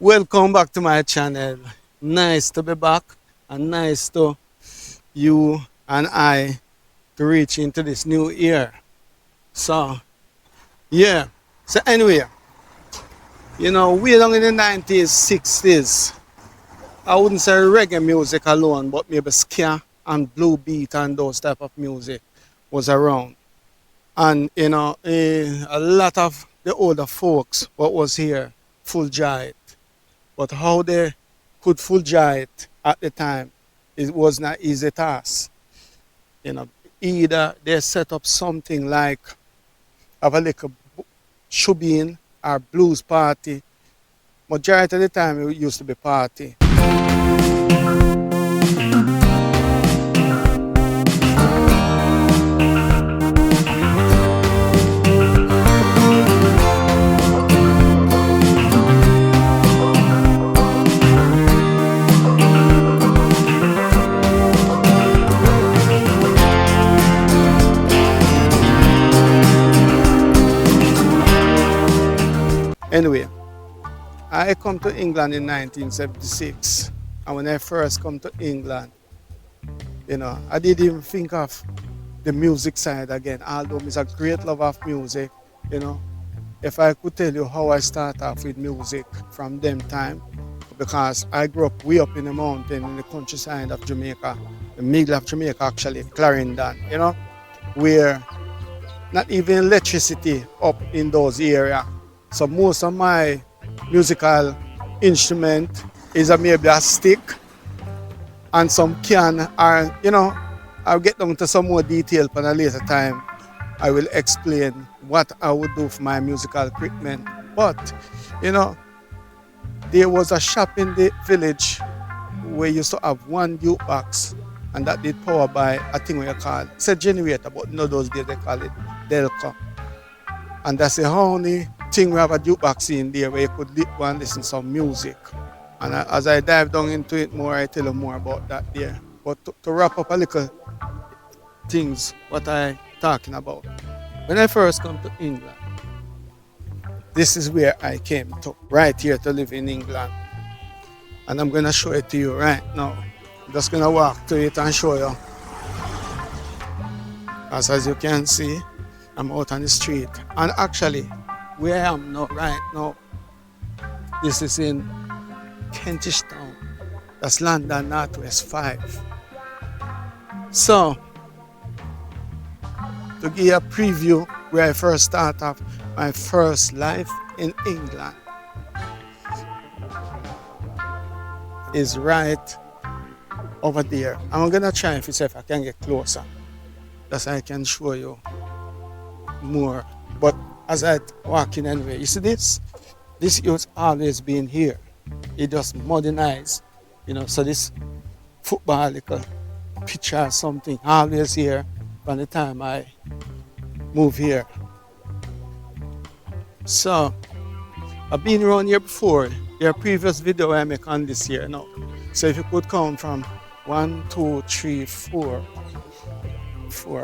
Welcome back to my channel. Nice to be back and nice to you and I to reach into this new year. So, yeah. So anyway, way down in the 90s, 60s, I wouldn't say reggae music alone, but maybe ska and blue beat and those type of music was around. And, a lot of the older folks what was here full giant. But how they could full it at the time, it was not easy task. Either they set up something like have a little shubin or blues party. Majority of the time it used to be party. Anyway, I come to England in 1976, and when I first come to England, I didn't even think of the music side again, although I'm a great lover of music, if I could tell you how I start off with music from them time, because I grew up way up in the mountain in the countryside of Jamaica, the middle of Jamaica actually, Clarendon, where not even electricity up in those areas. So most of my musical instrument is maybe a stick and some can, or I'll get down to some more detail for a later time. I will explain what I would do for my musical equipment. But there was a shop in the village where used to have one jukebox, and that did power by a thing we call it's a generator, but those days they call it Delco. And that's the only thing we have a jukebox in there where you could go and listen to some music. And as I dive down into it more, I tell you more about that there. But to wrap up a little things, what I talking about. When I first come to England, this is where I came to, right here to live in England. And I'm gonna show it to you right now. I'm just gonna walk to it and show you. As you can see, I'm out on the street. And actually, where I am now, right now, this is in Kentish Town. That's London Northwest 5. So, to give you a preview where I first start off my first life in England is right over there. I'm gonna try and see if I can get closer, just so I can show you more. But as I walk in anyway, you see this used always been here. It just modernized, so this football little picture or something always here from the time I moved here. So I've been around here before. There are previous video I make on this year now. So if you could count from 1, 2, 3, 4,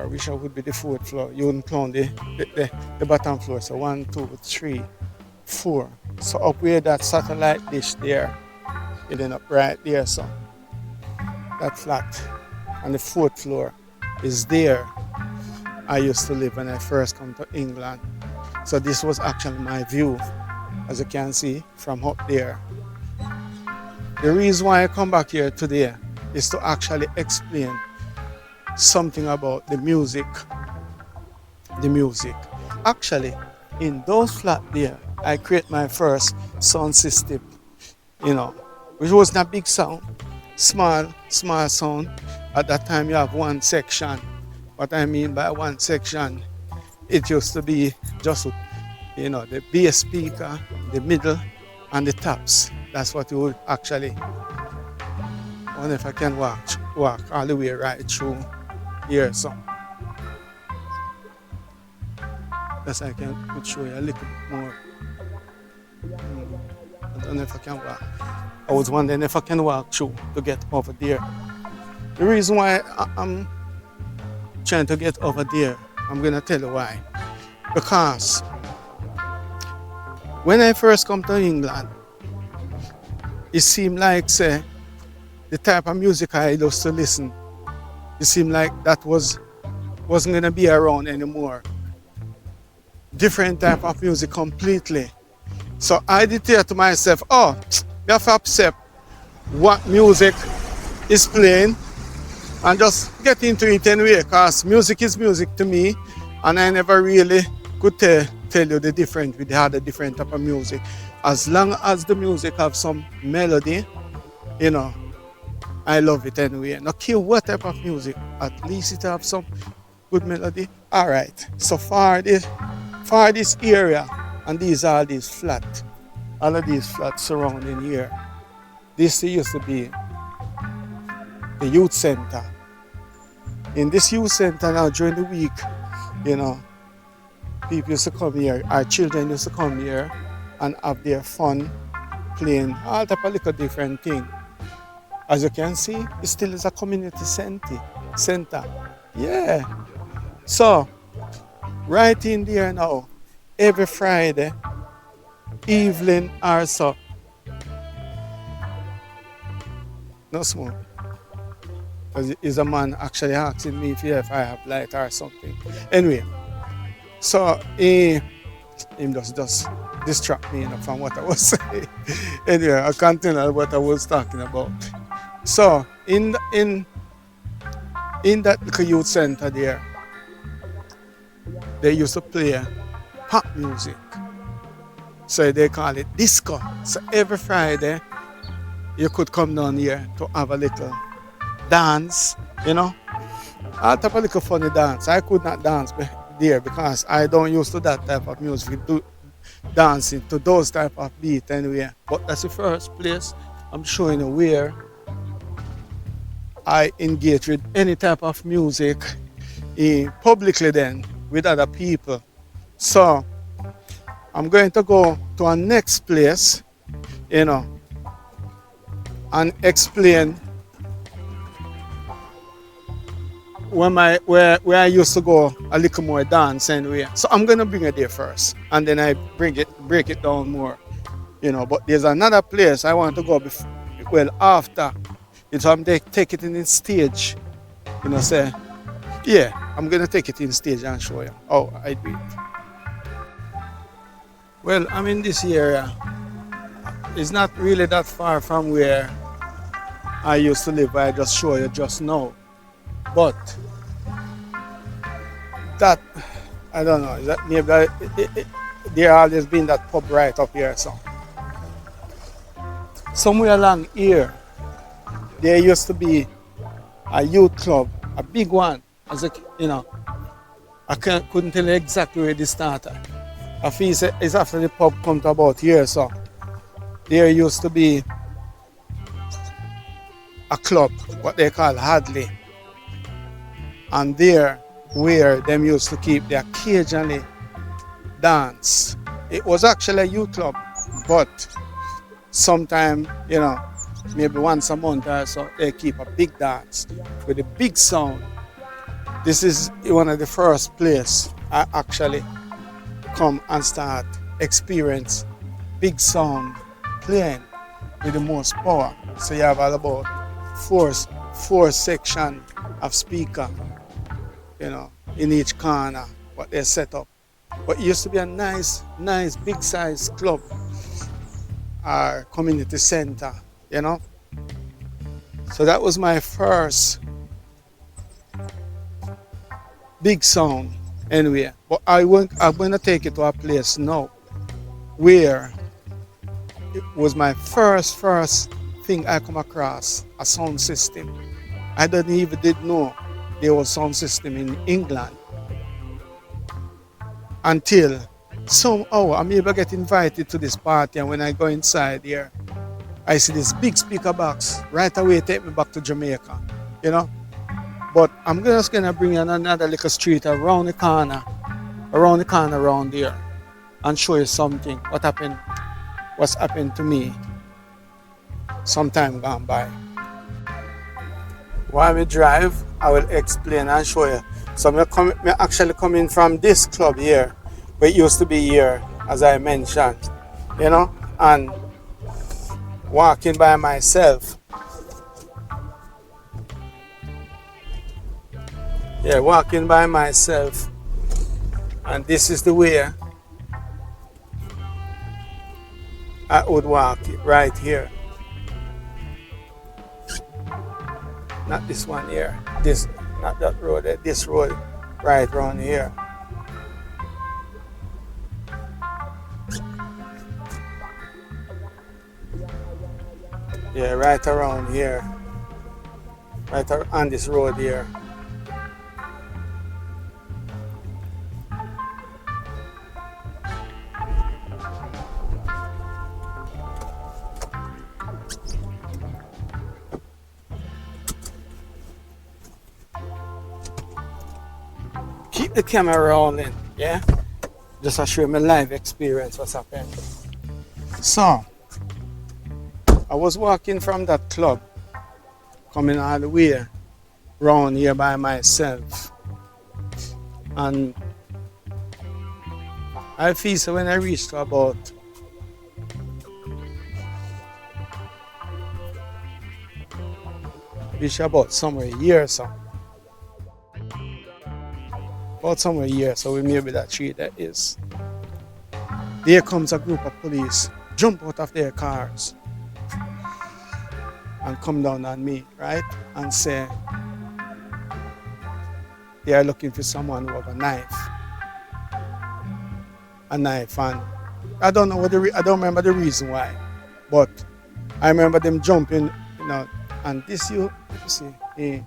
which would be the fourth floor. You wouldn't count the bottom floor. So 1, 2, 3, 4. So up where that satellite dish there, it end up right there. So that flat on the fourth floor is there. I used to live when I first come to England. So this was actually my view, as you can see from up there. The reason why I come back here today is to actually explain something about the music. Actually, in those flats there, I create my first sound system, which was not big sound, small sound. At that time you have one section. What I mean by one section, it used to be just, the bass speaker, the middle, and the tops. That's what you would actually, I wonder if I can walk all the way right through here, so that's I can show you a little bit more. I don't know if I can walk. I was wondering if I can walk through to get over there. The reason why I'm trying to get over there, I'm gonna tell you why. Because when I first come to England, it seemed like, say, the type of music I used to listen, it seemed like that wasn't gonna be around anymore. Different type of music completely. So I declared to myself, oh, you have to accept what music is playing and just get into it anyway, because music is music to me, and I never really could tell you the difference with the other different type of music. As long as the music have some melody, you know, I love it anyway. No care what type of music, at least it have some good melody. All right, so far this area, and these are these flat, all of these flats surrounding here. This used to be the youth center. In this youth center now during the week, you know, people used to come here, our children used to come here and have their fun playing all type of little different thing. As you can see, it still is a community center. Yeah. So, right in there now, every Friday evening or so, no smoke. Is a man actually asking me if I have light or something. Anyway, so him just distract me from what I was saying. Anyway, I continue what I was talking about. So in that little youth center there, they used to play pop music. So they call it disco. So every Friday you could come down here to have a little dance, you know. I'll have a little funny dance. I could not dance there because I don't used to that type of music, do dancing to those type of beat anyway. But that's the first place I'm showing you where I engage with any type of music publicly then with other people. So I'm going to go to our next place, you know, and explain where I used to go a little more dance anyway. So I'm gonna bring it there first, and then I break it down more, you know. But there's another place I want to go after. So I'm take it in the stage, you know. Say, yeah, I'm gonna take it in stage and show you how I do it. Well, I'm in this area. It's not really that far from where I used to live. I just show you just now. But that, I don't know, that maybe there always been that pub right up here. So somewhere along here, there used to be a youth club, a big one. As a, you know, I couldn't tell you exactly where this started. I feel it's after the pub come to about here. So there used to be a club, what they call Hadley. And there where them used to keep the occasionally dance. It was actually a youth club, but sometime, you know, maybe once a month or so, they keep a big dance with a big sound. This is one of the first places I actually come and start experience big sound playing with the most power. So you have all about four section of speaker, you know, in each corner, what they set up. But it used to be a nice, big size club or community center, you know. So that was my first big sound anyway. But I'm going to take it to a place now where it was my first thing I come across, a sound system. I didn't know there was sound system in England until somehow I'm able to get invited to this party, and when I go inside here, I see this big speaker box right away take me back to Jamaica, you know. But I'm just gonna bring in another little street around the corner around there, and show you something what's happened to me some time gone by. While we drive, I will explain and show you. So I'm actually coming from this club here, where it used to be here, as I mentioned, you know. And walking by myself. Yeah, walking by myself. And this is the way I would walk it right here. Not this one here. This, not that road. This road right around here. Yeah, right around here. Right on this road here. Keep the camera rolling, yeah? Just to show my live experience what's happening. So, I was walking from that club, coming all the way around here by myself. And I feel so when I reached about somewhere here, so. About somewhere here, so we maybe that street that is. There comes a group of police, jump out of their cars and come down on me, right? And say they are looking for someone who have a knife. And I don't know I don't remember the reason why, but I remember them jumping, and this let me see,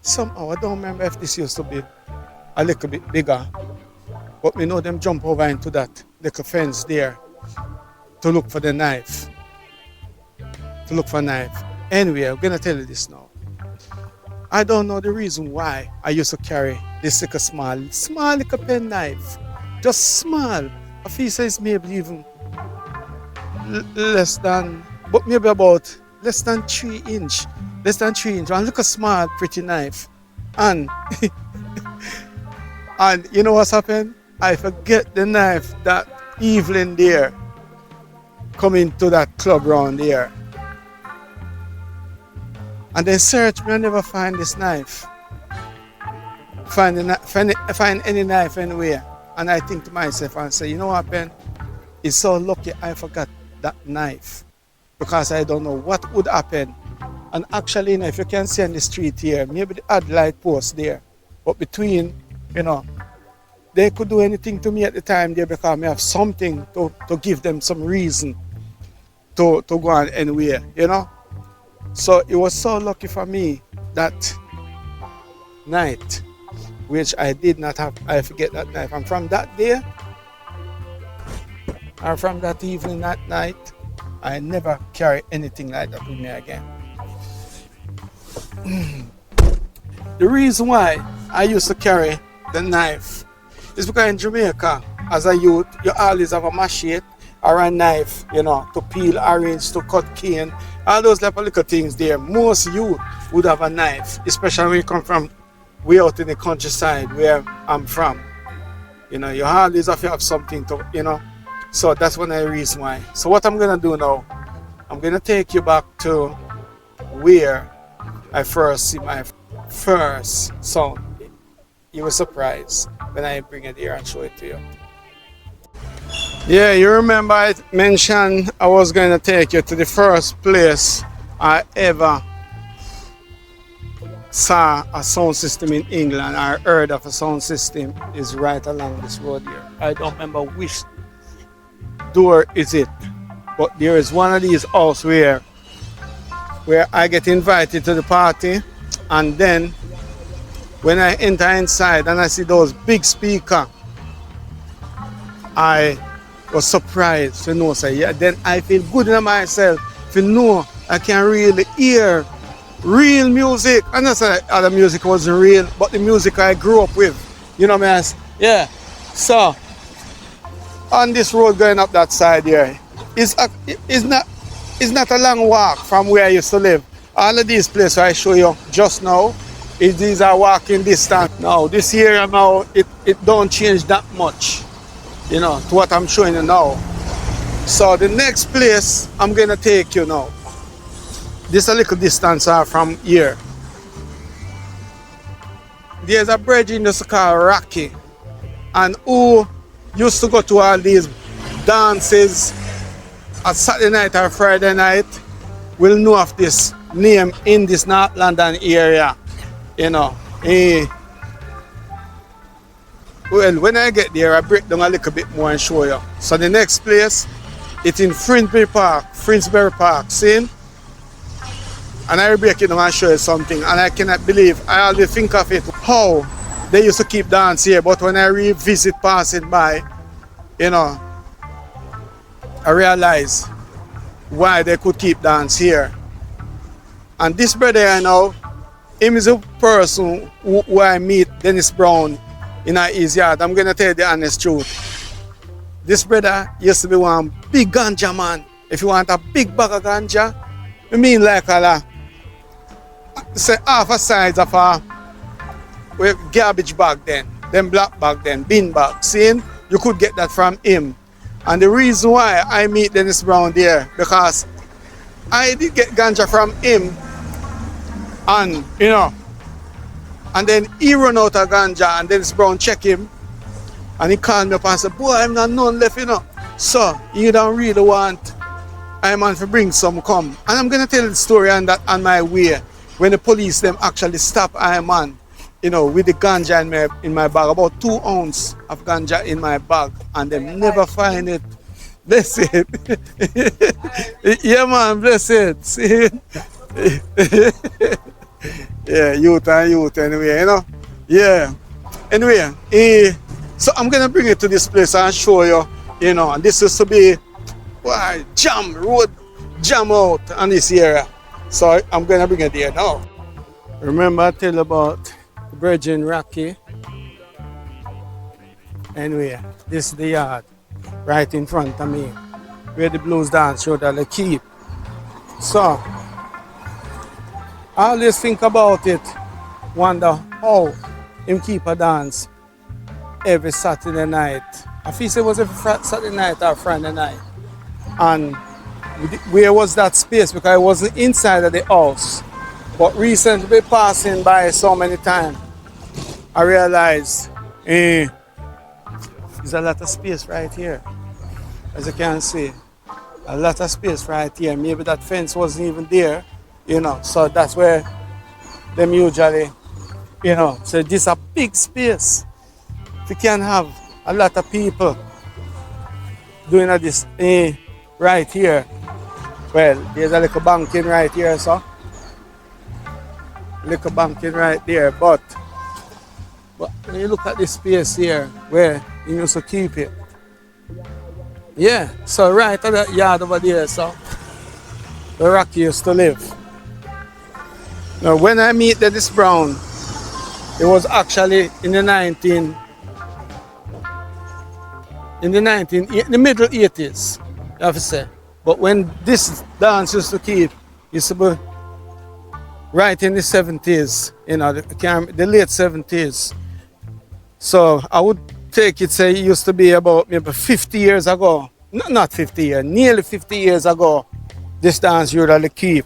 somehow I don't remember if this used to be a little bit bigger, but we know them jump over into that little fence there to look for the knife. To look for a knife. Anyway, I'm gonna tell you this now. I don't know the reason why I used to carry this little small little pen knife. Just small. I feel it's maybe even less than, but maybe about less than 3 inch. Less than 3 inch. And look a small, pretty knife. And and you know what's happened? I forget the knife that evening there, coming to that club round there. And they search me and never find this knife. Find any knife anywhere. And I think to myself and say, you know what, Ben? It's so lucky I forgot that knife. Because I don't know what would happen. And actually, if you can see on the street here, maybe the odd light post there. But between, they could do anything to me at the time there because I have something to give them some reason to go on anywhere, So it was so lucky for me that night, which I did not have, I forget that knife. And from that day, or from that evening, that night, I never carry anything like that with me again. The reason why I used to carry the knife is because in Jamaica, as a youth, you always have a machete or a knife, to peel orange, to cut cane, all those little things there. Most youth would have a knife, especially when you come from way out in the countryside where I'm from. You always have to have something to, So that's one of the reasons why. So what I'm going to do now, I'm going to take you back to where I first see my first sound. You were surprised when I bring it here and show it to you. Yeah, you remember I mentioned I was going to take you to the first place I ever saw a sound system in England. I heard of a sound system is right along this road here. I don't remember which door is it, but there is one of these houses where I get invited to the party, and then when I enter inside and I see those big speakers, I was surprised to know, then I feel good in myself to know I can really hear real music. And not say other music wasn't real, but the music I grew up with. You know what I mean? Yeah. So on this road going up that side here, it's not a long walk from where I used to live. All of these places I show you just now, these are walking distance. Now this area now, it don't change that much, to what I'm showing you now. So the next place I'm gonna take you now. This a little distance from here. There's a bridge in this called Rocky. And who used to go to all these dances at Saturday night or Friday night will know of this name in this North London area. You know. Well, when I get there, I break down a little bit more and show you. So the next place, it's in Finsbury Park, see? And I will break it down and show you something. And I cannot believe, I always think of it, how they used to keep dance here. But when I revisit passing by, you know, I realize why they could keep dance here. And this brother I know, him is a person who I meet, Dennis Brown, in his yard. I'm gonna tell you the honest truth. This brother used to be one big ganja man. If you want a big bag of ganja, I mean like say half a size of a garbage bag then black bag then, bin bag. See, you could get that from him. And the reason why I meet Dennis Brown there, because I did get ganja from him, and you know, and then he run out of ganja, and Dennis Brown check him, and he called me up and said, boy, I'm not none left, you know. So you don't really want I man to bring some come. And I'm gonna tell the story on that on my way. When the police them actually stop I man, you know, with the ganja in my bag, about 2 ounces of ganja in my bag, and them never find it. Bless it. Yeah man, bless it. See? Yeah, youth anyway, you know. Yeah. Anyway, so I'm gonna bring it to this place and show you, you know, and this is to be road jam out on this area. So I'm gonna bring it there now. Remember I tell you about the bridge in Rocky? Anyway, this is the yard right in front of me, where the blues dance show that they keep. So I always think about it, wonder how him keep a dance every Saturday night. I feel it was every Saturday night or Friday night. And where was that space? Because I wasn't inside of the house. But recently passing by so many times, I realized there's a lot of space right here. As you can see, a lot of space right here. Maybe that fence wasn't even there, you know. So that's where them usually, you know, so this is a big space. We can have a lot of people doing this right here. Well, there's a little banking right here, so. Little banking right there, but when you look at this space here, where you used to keep it. Yeah, so right at that yard over there, so where Rocky used to live. Now, when I meet Dennis Brown, it was actually in the middle 80s, you have to say. But when this dance used to keep, used to be right in the 70s, you know, the late 70s. So I would take it, say it used to be about maybe 50 years ago. Not 50 years, nearly 50 years ago, this dance usually keep.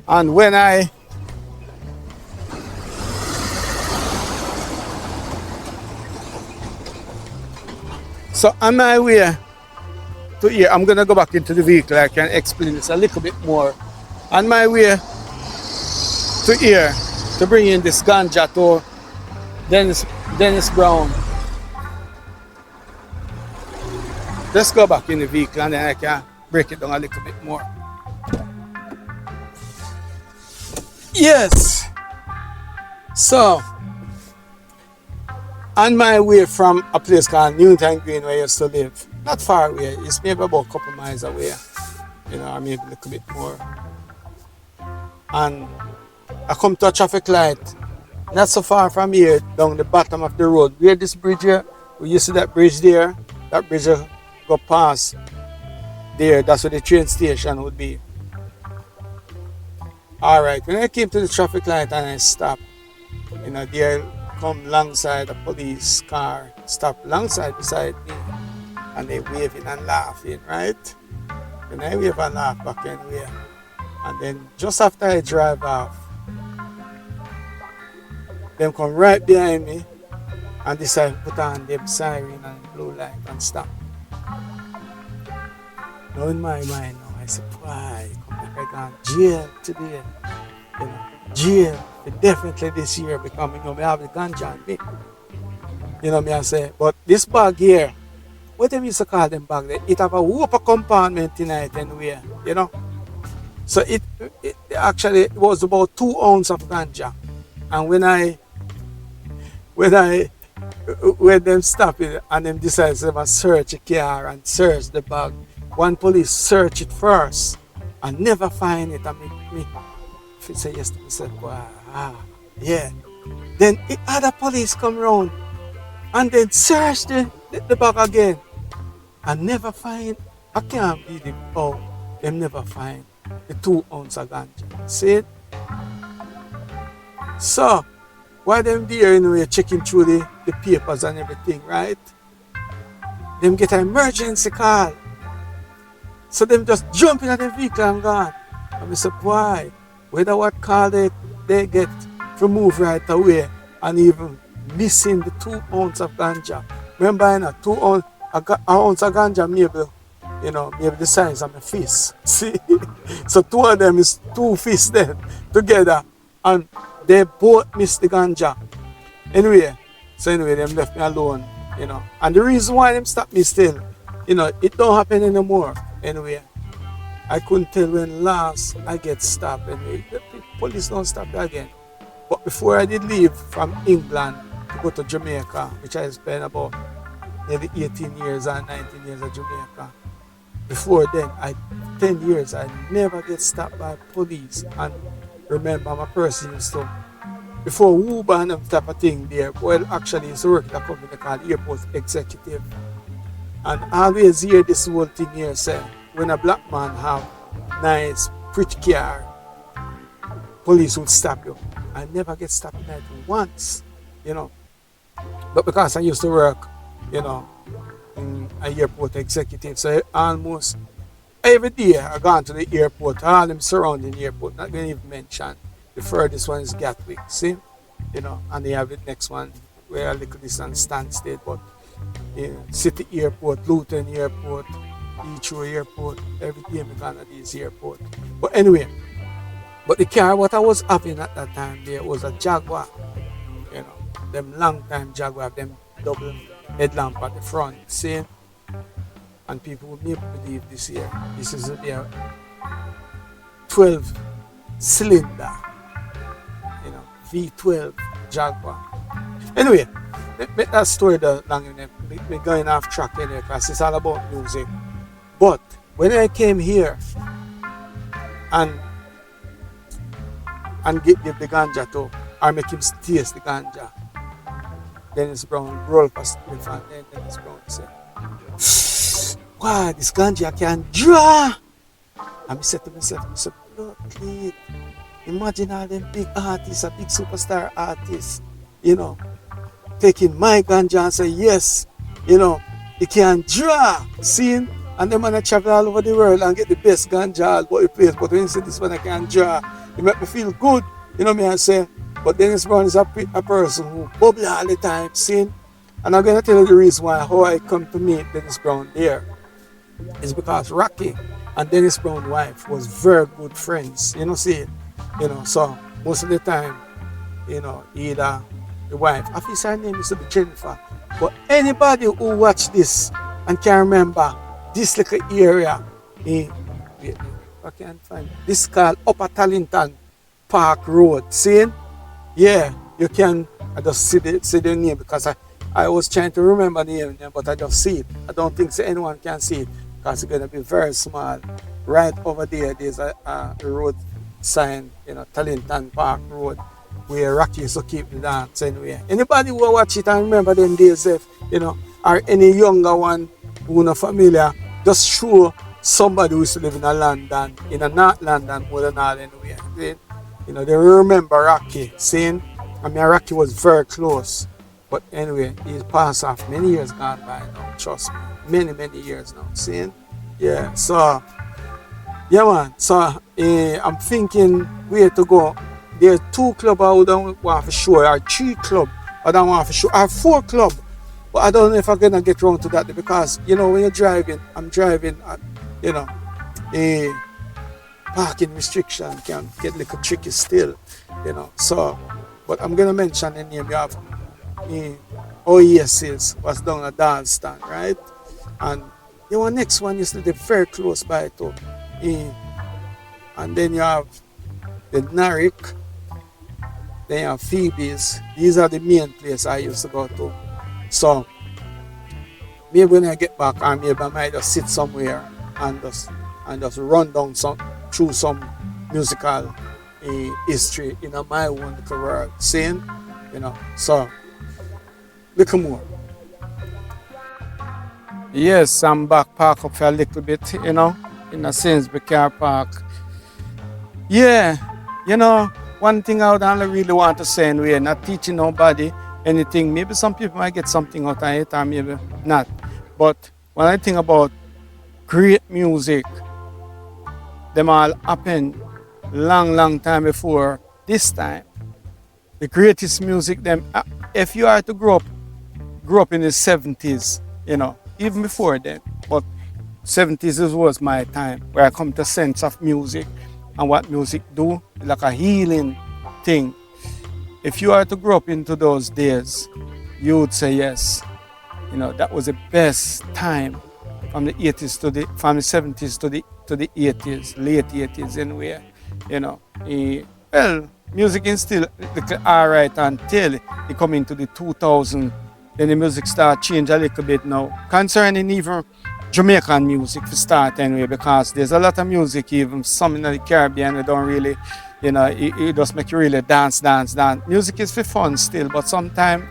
And when so on my way to here, I'm gonna go back into the vehicle, I can explain this a little bit more. On my way to here, to bring in this ganja to Dennis Brown. Let's go back in the vehicle and then I can break it down a little bit more. Yes. So, on my way from a place called Newton Green where I used to live, not far away, it's maybe about a couple miles away, you know, maybe a little bit more. And I come to a traffic light, not so far from here, down the bottom of the road. Where this bridge here, we used to see that bridge there, that bridge go past there, that's where the train station would be. Alright, when I came to the traffic light and I stopped, you know, there come alongside a police car, stop alongside beside me. and they waving and laughing, right? And I wave and laugh back anyway. And then just after I drive off, them come right behind me and decide to put on them siren and blue light and stop. Now in my mind now, I say, why? Come back, I gone jail today. You know, jail definitely this year because you know, me have the ganja on me. You know me I say, but this bag here, what them used to call them bag there, it have a whopper compartment in it anyway, you know. So it actually was about 2 ounces of ganja. And when them stop it and them decide to search a car and search the bag, one police search it first and never find it. And me if it say yes to myself, yeah. Then other police come round and then search the bag again and never find. I can't believe it. Oh, them never find the 2 ounces of ganja. See it? So while them there, you know, you're checking through the papers and everything, right? Them get an emergency call. So them just jump in at the vehicle and gone. And we say, why? Whether what call they get to move right away and even missing the 2 ounces of ganja. Remember, you know, 2 ounce, an ounce of ganja maybe the size of my fist. See? So 2 of them is 2 fists then together and they both missed the ganja. Anyway, them left me alone, you know. And the reason why them stopped me still, you know, it don't happen anymore. Anyway, I couldn't tell when last I get stopped. Anyway, the police don't stop me again. But before I did leave from England to go to Jamaica, which I spent about maybe 18 years or 19 years at Jamaica, before then, 10 years, I never get stopped by police. And remember, my person used to, before Uber and that type of thing there, well, actually, it's working at a company called Airport Executive. And I always hear this whole thing here say, when a black man have nice, pretty car, police would stop you. I never get stopped at once, you know. But because I used to work, you know, in an airport executive, so almost every day I gone to the airport, all them surrounding the airport, not going to even mention. The furthest one is Gatwick, see? You know, and they have the next one where a little distance Stansted, but you know, City Airport, Luton Airport, Heathrow Airport, every day I gone to these airport. But anyway, but the car what I was having at that time there was a Jaguar, you know, them long time Jaguar, them double headlamp at the front, see? And people would never believe this here. This is a 12 cylinder, you know, V12 Jaguar. Anyway, make that story the long enough. We're going off track anyway because it's all about music. But when I came here and give the ganja to, or make him taste the ganja, Dennis Brown roll past me and then Dennis Brown said, wow, this ganja I can draw. And I said to myself, blood clean. Imagine all them big artists, a big superstar artists, you know, taking my ganja and say, yes, you know, you can draw. See? And them man travel all over the world and get the best ganja all over the place. But when you say this one I can draw, it make me feel good. You know me I say. But Dennis Brown is a person who bubble all the time, see? And I'm going to tell you the reason why, how I come to meet Dennis Brown there. It's because Rocky and Dennis Brown's wife was very good friends, you know, see? You know, so most of the time, you know, either the wife, I think her name used to be Jennifer, but anybody who watch this and can remember this little area in, I can't find, this is called Upper Tallington Park Road, see? Yeah, you can, I just see the name because I was trying to remember the name, but I just see it. I don't think so anyone can see it because it's going to be very small. Right over there, there's a road sign, you know, Tallington Park Road, where Rocky used to keep the dance anyway. Anybody who watch it and remember them days, you know, or any younger one who not familiar, just show somebody who used to live in a London, in a North London more than all anyway. You know, they remember Rocky, saying, I mean, Rocky was very close. But anyway, he's passed off many years gone by now, trust me. many years now. See? Yeah. So yeah, man. So I'm thinking where to go. There are 2 clubs I would want to show, or 3 clubs I don't want to show, or 4 clubs. But I don't know if I'm gonna get around to that because when you're driving, I'm driving, a parking restriction can get a little tricky still, So, but I'm gonna mention the name. You have Oasis was down a dance stand, right? And next one is very close by to, and then you have the Narek, then you have Phoebe's. These are the main places I used to go to. So maybe when I get back, or maybe I might just sit somewhere and just run down through some musical history in my own little world. Seeing, so little more. Yes, I'm back park up for a little bit, in a Sainsbury car park. Yeah, one thing I would only really want to say, and we're not teaching nobody anything. Maybe some people might get something out of it, or maybe not. But when I think about great music, them all happened long time before this time. The greatest music, if you are to grow up in the 70s, even before then. But 70s was my time where I come to sense of music and what music do, like a healing thing. If you are to grow up into those days, you would say yes. That was the best time from the 70s to the 80s, late 80s anyway. Well, music is still alright until it come into the 2000s. Then the music start change a little bit now. Concerning even Jamaican music to start anyway, because there's a lot of music, even some in the Caribbean, that don't really, it just make you really dance. Music is for fun still, but sometimes,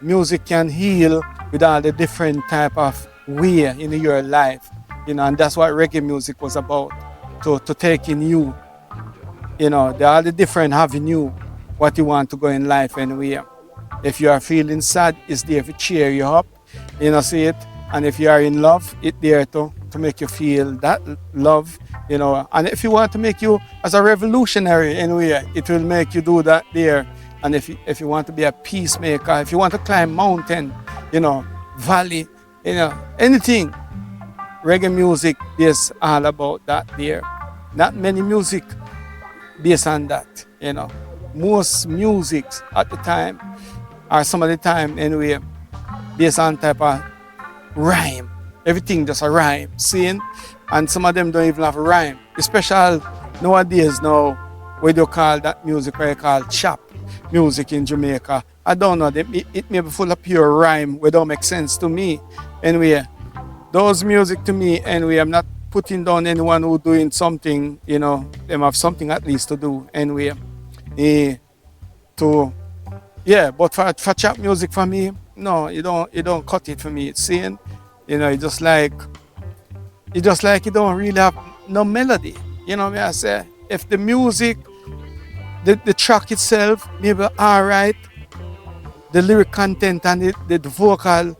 music can heal with all the different type of way in your life, and that's what reggae music was about, to take in you, there are the different avenue what you want to go in life anyway. If you are feeling sad, it's there to cheer you up, see it. And if you are in love, it's there to make you feel that love, And if you want to make you as a revolutionary anyway, it will make you do that there. And if you want to be a peacemaker, if you want to climb mountain, valley, anything, reggae music is all about that there. Not many music based on that, Most music at the time, or some of the time anyway, based on type of rhyme. Everything just a rhyme, seeing? And some of them don't even have a rhyme. Especially nowadays now, what do you call that music, what you call chop music in Jamaica. I don't know, it may be full of pure rhyme, which don't make sense to me. Anyway, those music to me, anyway, I'm not putting down anyone who doing something, them have something at least to do, anyway. But for chop music for me, no, you don't cut it for me. It's saying, it just like you don't really have no melody. What I say? If the music, the track itself, maybe alright, the lyric content and the vocal,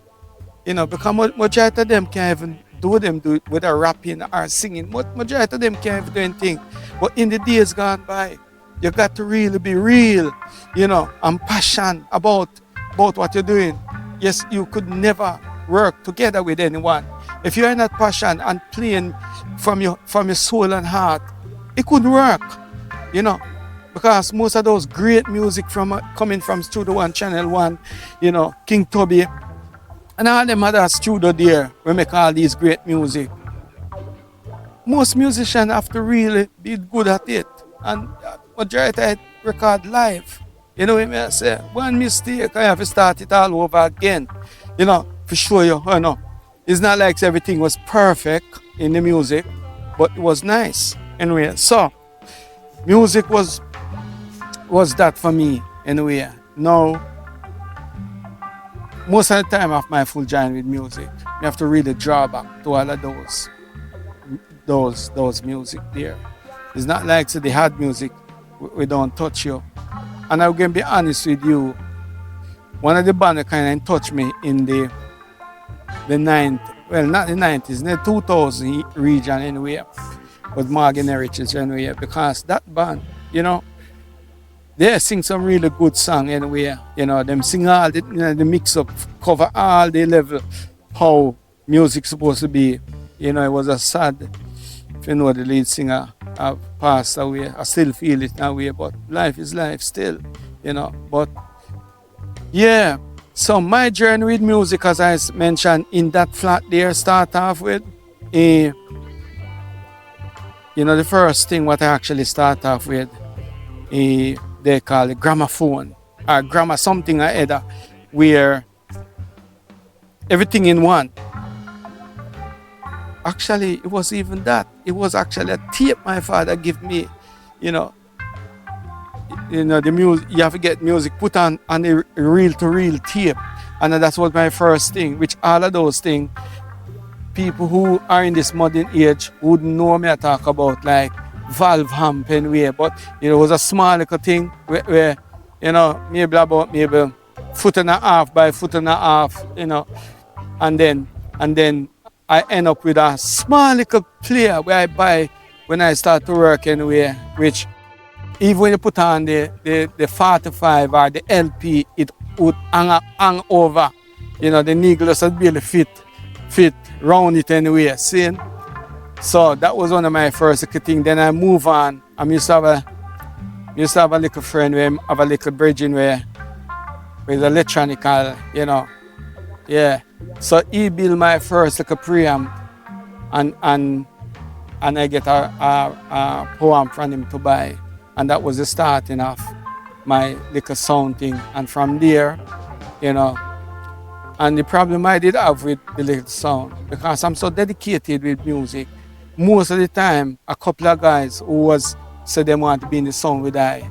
because majority of them can't even do it with a rapping or singing. Majority of them can't even do anything. But in the days gone by, you got to really be real, and passionate about what you're doing. Yes, you could never work together with anyone. If you're not passionate and playing from your soul and heart, it couldn't work, because most of those great music coming from Studio One, Channel One, King Toby, and all them other studio there, we make all these great music. Most musicians have to really be good at it, and majority record live. You know what I say? One mistake, I have to start it all over again. For sure, it's not like everything was perfect in the music, but it was nice. Anyway, so music was that for me. Anyway, now most of the time I have my full journey with music. You have to really draw back to all of those music there. It's not like the hard music, we don't touch you. And I'm going to be honest with you, one of the bands that kind of touched me in the well, not the 90s, in the 2000 region anyway, with Morgan Heritage anyway, because that band, you know, they sing some really good song anyway. You know, them sing all the, you know, the mix up, cover all the level, how music's supposed to be. You know, it was a sad, if you know the lead singer passed away. I still feel it that way, but life is life still, you know. But yeah, so my journey with music, as I mentioned, in that flat there, start off with, you know, the first thing what I actually start off with, they call it gramophone or grammar something or other, where everything in one. Actually, it was even that. It was actually a tape my father gave me, you know. You know, the music, you have to get music put on a reel-to-reel tape. And that was my first thing, which all of those things, people who are in this modern age wouldn't know me I talk about, like valve amp anyway, but you know, it was a small little thing where you know, maybe about maybe foot and a half by foot and a half, you know, and then I end up with a small little player where I buy when I start to work anyway, which even when you put on the 45 or the LP, it would hang over, you know, the needles would really fit round it anyway, see? So that was one of my first things. Then I move on. I used to have a little friend where I have a little bridging where with electronical, you know. Yeah. So he built my first little preamp and I get a poem from him to buy. And that was the starting of my little sound thing. And from there, you know, and the problem I did have with the little sound, because I'm so dedicated with music, most of the time, a couple of guys who said they want to be in the sound with I.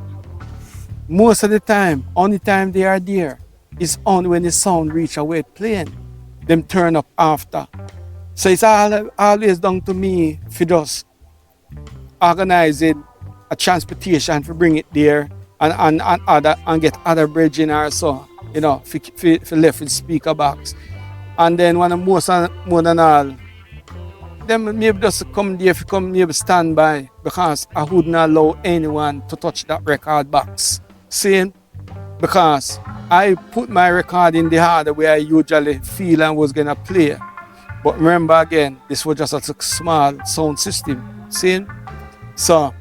Most of the time, only time they are there is only when the sound reach a weight playing. Them turn up after. So it's always down to me for just organizing a transportation to bring it there and get other bridging or so, you know, for left with speaker box. And then when more than all, them maybe just come there, come maybe stand by, because I wouldn't allow anyone to touch that record box. See? Because I put my record in the harder where I usually feel I was gonna play. But remember again, this was just a small sound system. See? So,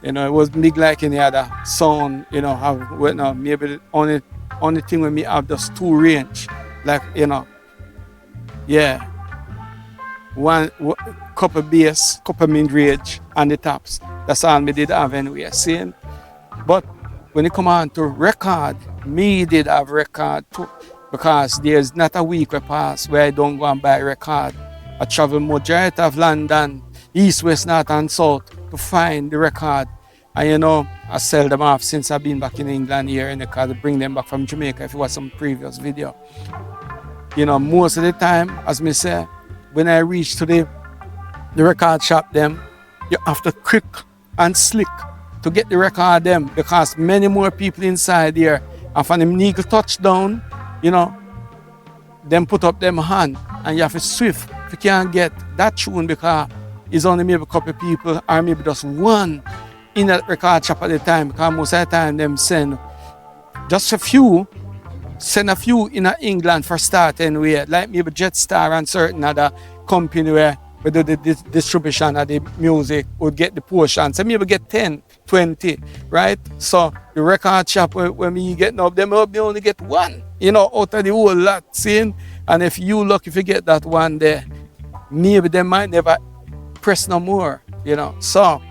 you know, it was big like any other sound, you know, maybe the only thing with me have just two range. Like, you know, yeah. One couple bass, couple mid-range on the tops. That's all me did have anyway, see? But when it come on to record, me did have record too, because there's not a week we pass where I don't go and buy record. I travel majority of London, east, west, north and south to find the record. And you know, I sell them off since I've been back in England here in the car to bring them back from Jamaica if it was some previous video. You know, most of the time, as me say, when I reach to the record shop them, you have to quick and slick to get the record them, because many more people inside there, and from them needle touchdown, you know, them put up them hand and you have to swift if you can't get that tune, because it's only maybe a couple of people or maybe just one in that record shop at the time, because most of the time them send just a few in England for start anyway, like maybe Jetstar and certain other company where we do the distribution of the music would get the portion. So maybe get 10, 20, right? So the record shop when me getting up, they only get one, you know, out of the whole lot, seeing? And if you lucky if you get that one there, maybe they might never press no more, you know. So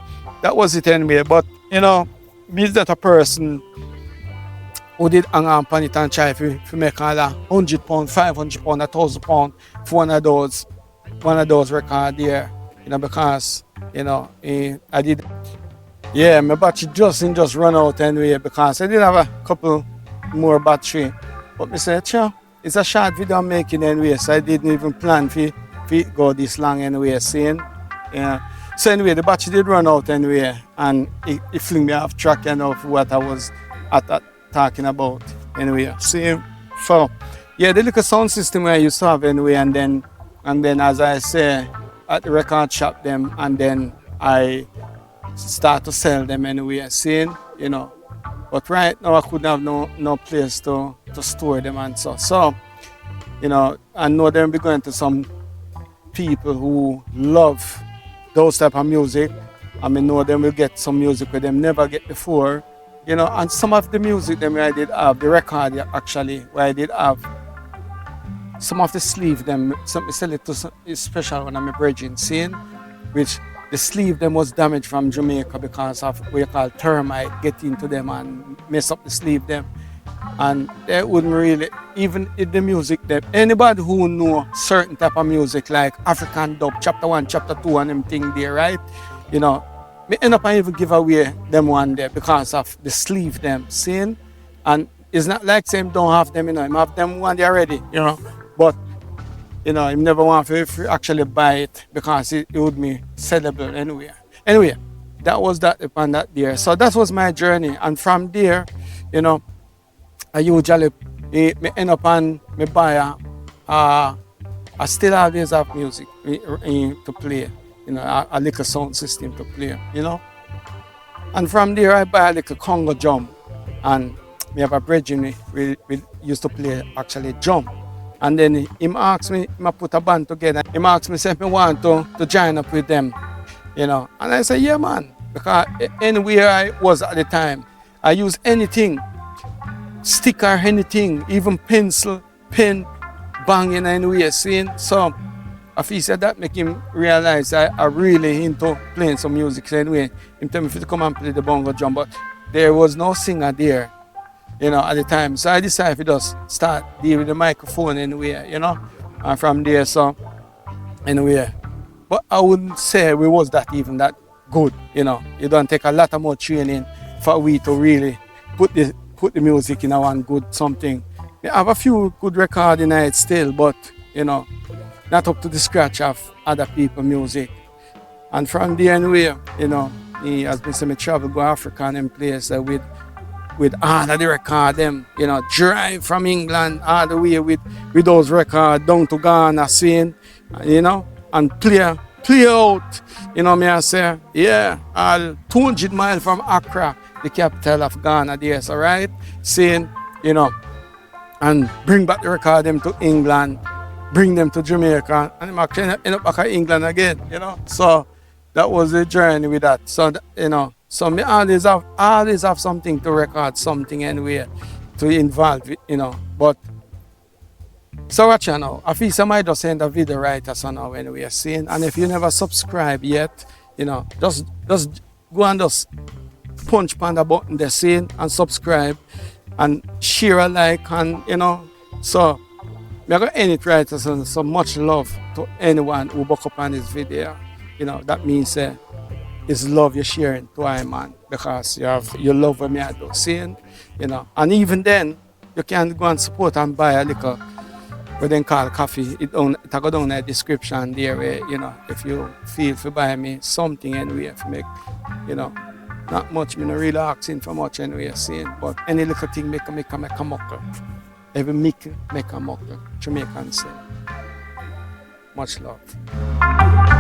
that was it anyway. But, you know, me that a person who did hang on it and try to make all £100, £500, £1,000 for one of those records there, you know, because, you know, I did, yeah, my battery just run out anyway, because I did have a couple more battery, but I said, sure, it's a short video I'm making anyway, so I didn't even plan for go this long anyway, seeing, yeah. So anyway, the battery did run out anyway, and it flung me off track, you know, for what I was talking about anyway. See, so yeah, the little sound system I used to have anyway, and then And then, as I say, at the record shop them, and then I start to sell them anyway, seeing, you know. But right now I couldn't have no place to store them and so. So, you know, I know they'll be going to some people who love those type of music. I mean, know them will get some music with them never get before, you know. And some of the music them I did have, the record actually, where I did have, some of the sleeve them, some sell it to some special one I'm bridging scene, which the sleeve them was damaged from Jamaica because of what you call termite get into them and mess up the sleeve them. And they wouldn't really, even in the music them, anybody who know certain type of music like African dub, chapter 1, chapter 2 and them thing there, right? You know, me end up and even give away them one there because of the sleeve them, seeing? And it's not like same don't have them, you know, I have them one there already, you know. But, you know, I never want to actually buy it because it would be sellable anyway. Anyway, that was that upon that there. So that was my journey. And from there, you know, I usually me end up and me buy I still always have music to play, you know, a little sound system to play, you know. And from there I buy a little Congo drum, and we have a brethren we used to play actually drum. And then him asked me, I put a band together. He asked me if I want to join up with them, you know. And I said, yeah, man, because anywhere I was at the time, I use anything, stick or anything, even pencil, pen, banging anywhere, seeing. So he said that make him realize I really into playing some music. So anyway, he told me to come and play the bongo drum, but there was no singer there, you know, at the time. So I decided to just start dealing with the microphone anyway, you know. And from there, so anyway. But I wouldn't say we was that even that good, you know. You don't take a lot of more training for we to really put the music in a one good something. We have a few good recording in it still, but, you know, not up to the scratch of other people's music. And from there anyway, you know, he has been some travel go Africa and them places with all of the record them, you know, drive from England all the way with those records down to Ghana scene, you know, and play out, you know me I say, yeah, all 200 miles from Accra, the capital of Ghana there, so right, seeing, you know, and bring back the record them to England, bring them to Jamaica, and I'm actually end up back in England again, you know. So that was the journey with that. So you know, so me always have something to record, something anyway to involve, you know. But so watch you now. I feel somebody just send a video right so now when we are seeing. And if you never subscribe yet, you know, just go and just punch on the button there seeing and subscribe and share a like, and you know. So we're gonna end it right. So much love to anyone who buck up on this video. You know, that means it's love you're sharing to I man, because you love what me I do seeing, you know. And even then you can go and support and buy a little what they call coffee. It go down in the description there where, you know, if you feel to buy me something anyway to make, you know, not much, me not really asking for much anyway seeing, but any little thing make a muckle. Every make a muckle. Jamaican say. Much love.